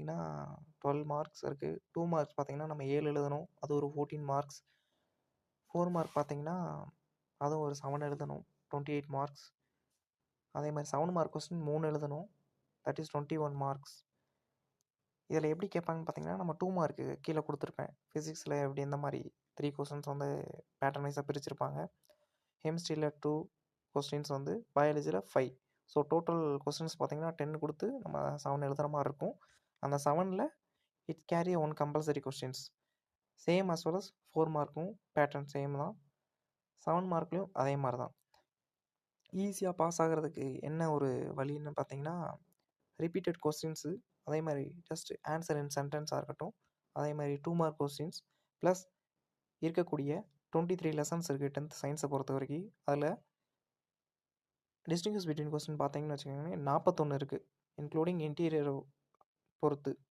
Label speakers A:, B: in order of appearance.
A: பார்த்தீங்கன்னா 12 மார்க்ஸ் இருக்குது. 2 மார்க்ஸ் பார்த்தீங்கன்னா நம்ம 7 எழுதணும். அது ஒரு 14 மார்க்ஸ். 4 மார்க் பார்த்தீங்கன்னா அதுவும் ஒரு 7 எழுதணும். 28 மார்க்ஸ். அதே மாதிரி 7 மார்க் கொஸ்டின் 3 எழுதணும். That is 21 marks. இதில் எப்படி கேட்பாங்கன்னு பார்த்தீங்கன்னா நம்ம 2 மார்க்கு கீழே கொடுத்துருப்பேன். ஃபிசிக்ஸில் எப்படி எந்த மாதிரி 3 கொஸ்டின்ஸ் வந்து பேட்டர்ன் வைஸாக பிரிச்சிருப்பாங்க. கெமிஸ்ட்ரியில் 2 கொஸ்டின்ஸ் வந்து பயாலஜியில் 5. ஸோ டோட்டல் கொஸ்டின்ஸ் பார்த்தீங்கன்னா 10 கொடுத்து நம்ம 7 எழுதுகிற மாதிரி இருக்கும். அந்த 7ல் it carry 1 compulsory questions. Same as well as 4 மார்க்கும் பேட்டர்ன் சேம் தான். 7 மார்க்லேயும் அதே மாதிரி தான். ஈஸியாக பாஸ் ஆகிறதுக்கு என்ன ஒரு வழின்னு பார்த்தீங்கன்னா ரிப்பீட்டட் கொஸ்டின்ஸு, அதே மாதிரி ஜஸ்ட் ஆன்சர் இன் சென்டென்ஸாக இருக்கட்டும், அதே மாதிரி 2 மார்க் கொஸ்டின்ஸ் ப்ளஸ் இருக்கக்கூடிய 23 லெசன்ஸ் இருக்குது 10th சயின்ஸை பொறுத்த வரைக்கும். அதில் டிஸ்டிங்விஷ் பிட்வீன் கொஸ்டின் பார்த்தீங்கன்னு வச்சுக்கோங்களேன் 41 இருக்குது, இன்க்ளூடிங் இன்டீரியரை பொறுத்து.